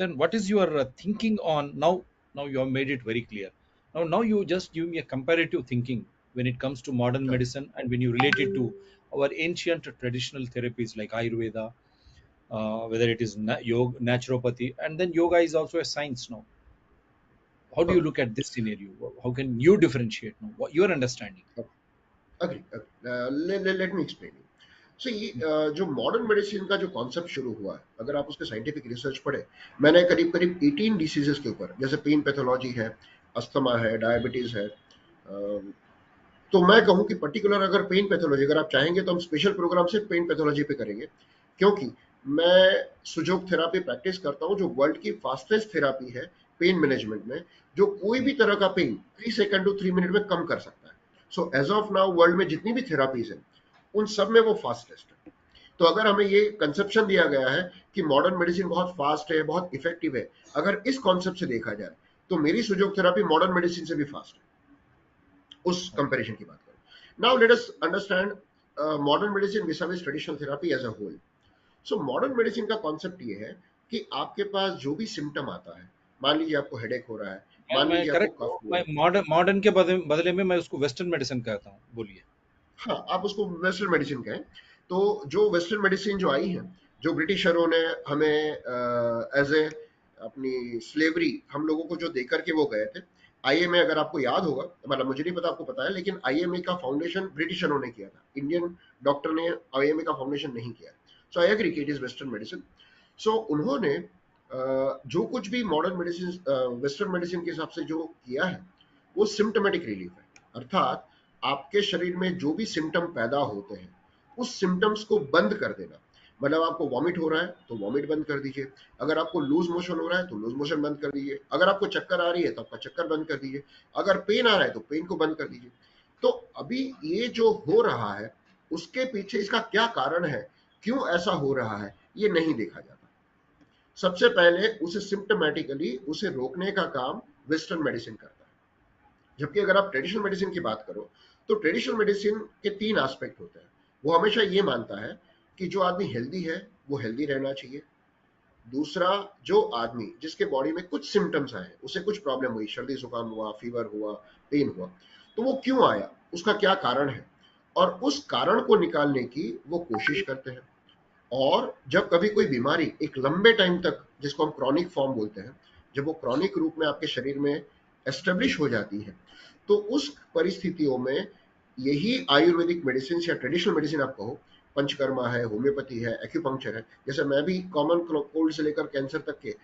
then what is your thinking on now you have made it very clear. Now you just give me a comparative thinking when it comes to modern Correct. medicine and when you relate it to our ancient traditional therapies like Ayurveda, whether it is yoga, naturopathy, and then yoga is also a science now. How do you Okay. look at this scenario? How can you differentiate now? What your understanding? Okay. Agree, agree. Let me explain you. See, जो modern medicine का जो concept शुरू हुआ है, अगर आप उसके scientific research पढ़े, मैंने करीब करीब 18 डिसीजेस के ऊपर, जैसे पेन पैथोलॉजी है, अस्थमा है, डायबिटीज है, तो मैं कहूँ कि पर्टिकुलर अगर पेन पैथोलॉजी अगर आप चाहेंगे तो हम स्पेशल प्रोग्राम से पेन पैथोलॉजी पे करेंगे, क्योंकि मैं सुजोग थेरापी प्रैक्टिस करता हूँ जो वर्ल्ड की फास्टेस्ट थेरापी है पेन मैनेजमेंट में, जो कोई भी तरह का पेन 3 सेकंड टू 3 मिनट में कम कर सकता है। So as of now world में जितनी भी थेरापीज है उन सब में वो फास्टेस्ट है। तो अगर हमें ये कंसेप्शन दिया गया है कि मॉडर्न मेडिसिन बहुत फास्ट है, बहुत इफेक्टिव है, अगर इस कॉन्सेप्ट से देखा जाए तो मेरी सुजोग थेरापी मॉडर्न मेडिसिन से भी फास्ट है, उस Okay. कंपैरिजन की बात करें। Now let us understand modern medicine versus traditional therapy as a whole. So modern medicine का कॉन्सेप्ट ये है कि आपके पास जो भी सिम्टम आता है, मान लीजिए आपको हेडेक हो रहा है, मान मैं लीजिए आपको करेक्ट कफ हूँ, हुआ मैं है। मॉडर्न के बदले में मैं उसको वेस्टर्न मेडिसिन कहता हूँ, बोलिए। हाँ, आप उसको वेस्टर्न मेडिसिन कहें। तो जो वेस्टर्न मेडिसिन जो आई है, जो ब्रिटिशरों ने हमें एज ए अपनी स्लेवरी हम लोगों को जो देकर के वो गए थे। आईएमए अगर आपको याद होगा, मतलब मुझे नहीं पता आपको पता है, लेकिन आईएमए का फाउंडेशन ब्रिटिशरों ने किया था, इंडियन डॉक्टर ने आईएमए का फाउंडेशन नहीं किया। So I agree it is western medicine. So उन्होंने जो कुछ भी मॉडर्न मेडिसिन वेस्टर्न मेडिसिन के हिसाब से जो किया है वो सिम्टमेटिक रिलीफ है, अर्थात आपके शरीर में जो भी सिम्टम पैदा होते हैं उस सिम्टम्स को बंद कर देना। मतलब आपको वॉमिट हो रहा है तो वॉमिट बंद कर दीजिए, अगर आपको लूज मोशन हो रहा है तो लूज मोशन बंद कर दीजिए, अगर आपको चक्कर आ रही है तो आपका चक्कर बंद कर दीजिए, अगर पेन आ रहा है तो पेन को बंद कर दीजिए। तो अभी ये जो हो रहा है उसके पीछे इसका क्या कारण है, क्यों ऐसा हो रहा है, ये नहीं देखा जाता। सबसे पहले उसे सिम्टमेटिकली उसे रोकने का काम वेस्टर्न मेडिसिन करता है। जबकि अगर आप ट्रेडिशनल मेडिसिन की बात करो तो ट्रेडिशनल मेडिसिन के 3 एस्पेक्ट होते हैं। वो हमेशा ये मानता है कि जो आदमी हेल्दी है वो हेल्दी रहना चाहिए। दूसरा, जो आदमी जिसके बॉडी में कुछ सिम्टम्स आए, उसे कुछ प्रॉब्लम हुई, सर्दी जुकाम हुआ, फीवर हुआ, पेन हुआ, तो वो क्यों आया, उसका क्या कारण है, और उस कारण को निकालने की वो कोशिश करते हैं। और जब कभी कोई बीमारी एक लंबे टाइम तक, जिसको हम क्रॉनिक फॉर्म बोलते हैं, जब वो क्रॉनिक रूप में आपके शरीर में एस्टेब्लिश हो जाती है, तो उस परिस्थितियों में यही आयुर्वेदिक मेडिसिन या ट्रेडिशनल मेडिसिन आप कहो, पंचकर्मा है, होम्योपैथी है, एक्यूपंक्चर है, जैसे मैं भी कॉमन कोल्ड से लेकर कैंसर तक के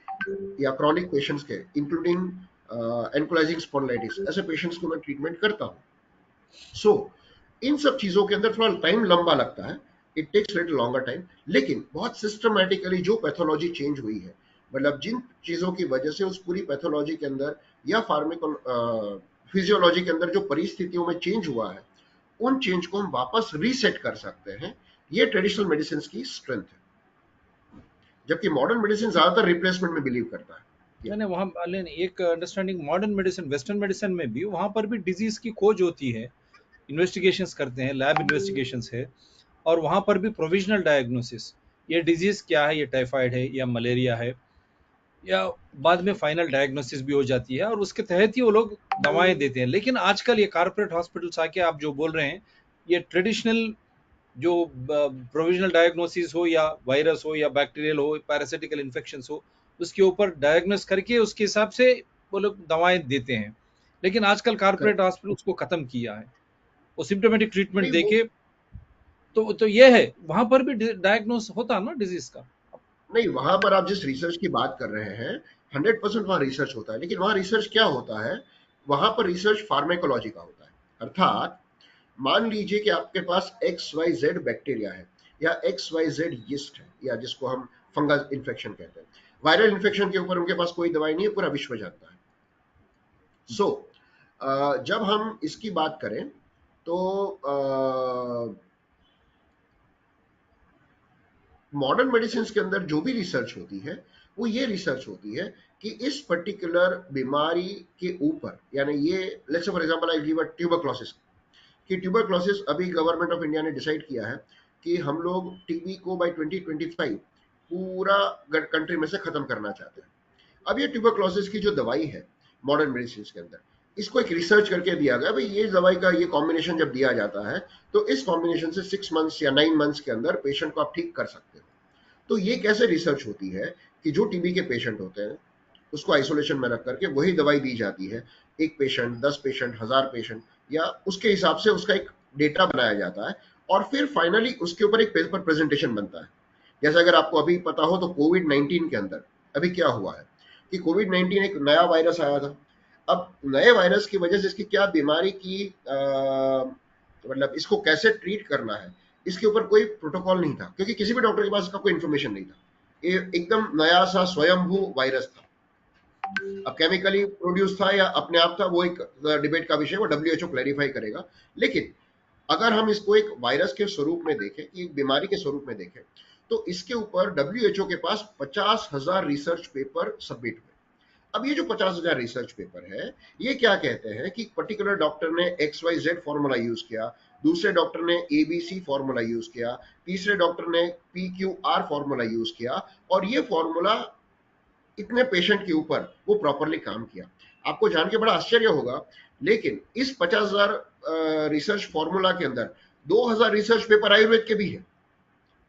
या क्रॉनिक पेशेंट्स के इंक्लूडिंग एनकोलाइजिंग स्पॉन्डिलाइटिस ऐसे पेशेंट्स को मैं ट्रीटमेंट करता हूँ। सो इन सब चीजों के अंदर थोड़ा टाइम लंबा लगता है, it takes little longer time, लेकिन बहुत सिस्टमैटिकली जो पैथोलॉजी चेंज हुई है, मतलब जिन चीजों की वजह से उस पूरी पैथोलॉजी के अंदर या फार्मिको फिजियोलॉजी के अंदर जो परिस्थितियों में चेंज हुआ है, उन चेंज को हम वापस रीसेट कर सकते हैं। ये ट्रेडिशनल मेडिसिन की स्ट्रेंथ है, जबकि मॉडर्न मेडिसिन ज्यादातर रिप्लेसमेंट में बिलीव करता है। ये मैंने वहाँ लेकिन एक understanding modern medicine western medicine में भी वहाँ पर भी डिजीज की खोज होती है, इन्वेस्टिगेशंस करते हैं, लैब इन्वेस्टिगेशंस है, और वहाँ पर भी प्रोविजनल डायग्नोसिस, ये डिजीज क्या है, ये टाइफाइड है या मलेरिया है, या बाद में फाइनल डायग्नोसिस भी हो जाती है और उसके तहत ही वो लोग दवाएं देते हैं। लेकिन आजकल ये कारपोरेट हॉस्पिटल्स आके आप जो बोल रहे हैं, ये ट्रेडिशनल जो प्रोविजनल डायग्नोसिस हो या वायरस हो या बैक्टीरियल हो, पैरासिटिकल इन्फेक्शन हो, उसके ऊपर डायग्नोस करके उसके हिसाब से वो लोग दवाएं देते हैं। लेकिन आजकल कारपोरेट करेक्ट। हॉस्पिटल उसको खत्म किया है, वो सिम्टोमेटिक ट्रीटमेंट नहीं वो देके। तो ये है, वहां पर भी डायग्नोस होता ना डिजीज का। नहीं, वहां पर आप जिस रिसर्च की बात कर रहे हैं 100% वहां रिसर्च होता है, लेकिन वहां रिसर्च क्या होता है, वहां पर रिसर्च फार्मेकोलॉजी का होता है। अर्थात मान लीजिए कि आपके पास एक्स वाई जेड बैक्टीरिया है या एक्स वाई जेड यीस्ट है, या जिसको हम फंगस इन्फेक्शन कहते हैं। वायरल इन्फेक्शन के ऊपर उनके पास कोई दवाई नहीं है, पूरा विश्व जानता है। सो जब हम इसकी बात करें तो मॉडर्न मेडिसिन के अंदर जो भी रिसर्च होती है वो ये रिसर्च होती है कि इस पर्टिकुलर बीमारी के ऊपर, यानी ये let's for example I give a tuberculosis, कि ट्यूबरक्लोसिस अभी गवर्नमेंट ऑफ इंडिया ने डिसाइड किया है कि हम लोग टीबी को बाय 2025 पूरा कंट्री में से खत्म करना चाहते हैं। अब ये ट्यूबरक्लोसिस की जो दवाई है मॉडर्न मेडिसिन के अंदर, इसको एक रिसर्च करके दिया गया भाई ये दवाई का ये कॉम्बिनेशन जब दिया जाता है तो इस कॉम्बिनेशन से 6 मंथ्स या 9 मंथ्स के अंदर पेशेंट को आप ठीक कर सकते हो। तो ये कैसे रिसर्च होती है कि जो टीबी के पेशेंट होते हैं उसको आइसोलेशन में रख करके वही दवाई दी जाती है, एक पेशेंट, 10 पेशेंट, 1000 पेशेंट, या उसके हिसाब से उसका एक डेटा बनाया जाता है और फिर फाइनली उसके ऊपर एक पेपर प्रेजेंटेशन बनता है। जैसे अगर आपको अभी पता हो तो कोविड 19 के अंदर अभी क्या हुआ है कि कोविड 19 एक नया वायरस आया था। अब नए वायरस की वजह से इसकी क्या बीमारी की मतलब इसको कैसे ट्रीट करना है इसके ऊपर कोई प्रोटोकॉल नहीं था, क्योंकि किसी भी डॉक्टर के पास इसका कोई इन्फॉर्मेशन नहीं था। ये एकदम नया सा स्वयंभू वायरस था। अब केमिकली प्रोड्यूस था या अपने आप था वो एक डिबेट का विषय, वो डब्ल्यूएचओ क्लैरिफाई करेगा। लेकिन अगर हम इसको एक वायरस के स्वरूप में देखें, एक बीमारी के स्वरूप में देखें, तो इसके ऊपर डब्ल्यूएचओ के पास 50,000 रिसर्च पेपर सबमिट हुए। अब ये जो 50,000 रिसर्च पेपर है ये क्या कहते हैं कि पर्टिकुलर डॉक्टर ने XYZ फॉर्मूला यूज किया, दूसरे डॉक्टर ने ABC फॉर्मूला यूज किया, तीसरे डॉक्टर ने PQR फॉर्मूला यूज किया, और ये फॉर्मूला इतने पेशेंट के ऊपर वो प्रॉपरली काम किया। आपको जान के बड़ा आश्चर्य होगा, लेकिन इस 50,000 रिसर्च फॉर्मूला के अंदर 2,000 रिसर्च पेपर आयुर्वेद के भी है।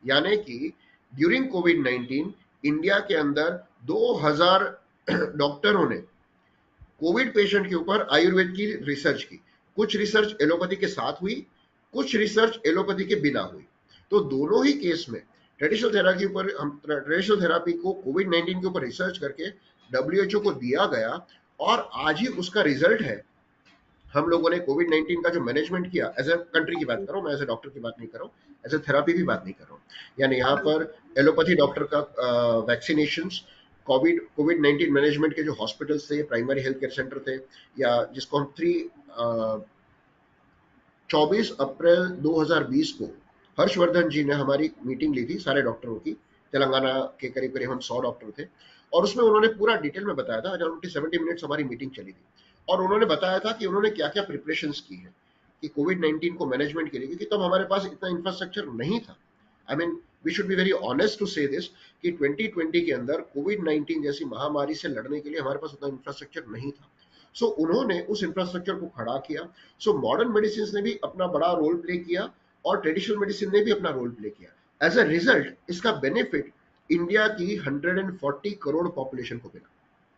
यानी कि ड्यूरिंग कोविड 19 इंडिया के अंदर 2,000 डॉक्टरों ने कोविड पेशेंट के ऊपर आयुर्वेद की रिसर्च की। कुछ रिसर्च एलोपैथी के साथ हुई, कुछ रिसर्च एलोपैथी के बिना हुई। तो दोनों ही केस में ट्रेडिशनल थेरापी ऊपर हम ट्रेडिशनल थेरापी को कोविड 19 के ऊपर रिसर्च करके डब्ल्यूएचओ को दिया गया, और आज ही उसका रिजल्ट है। हम लोगों ने कोविड 19 का जो मैनेजमेंट किया, एज ए कंट्री की बात कर रहा हूँ मैं, एज ए डॉक्टर की बात नहीं कर रहा हूँ, एज ए थेरापी भी बात नहीं कर रहा हूँ। यानी यहाँ पर एलोपैथी डॉक्टर का वैक्सीनेशन, कोविड 19 मैनेजमेंट के जो हॉस्पिटल्स थे, प्राइमरी हेल्थ केयर सेंटर थे, या जिसको हम 24 अप्रैल 2020 को हर्षवर्धन जी ने हमारी मीटिंग ली थी सारे डॉक्टरों की, तेलंगाना के करीब करीब हम 100 डॉक्टर थे, और उसमें उन्होंने पूरा डिटेल में बताया था। अराउंड 70 मिनट्स हमारी मीटिंग चली थी, और उन्होंने बताया था कि उन्होंने क्या क्या प्रिपरेशंस की है कि कोविड 19 को मैनेजमेंट के लिए, क्योंकि तब हमारे पास इतना इंफ्रास्ट्रक्चर नहीं था। I mean we should be very honest to say this कि 2020 के अंदर कोविड 19 जैसी महामारी से लड़ने के लिए हमारे पास उतना इंफ्रास्ट्रक्चर नहीं था। सो उन्होंने उस इंफ्रास्ट्रक्चर को खड़ा किया। सो मॉडर्न मेडिसिन ने भी अपना बड़ा रोल प्ले किया, और ट्रेडिशनल मेडिसिन ने भी अपना रोल प्ले किया। एज अ रिजल्ट इसका बेनिफिट इंडिया की 140 करोड़ पॉपुलेशन को मिला।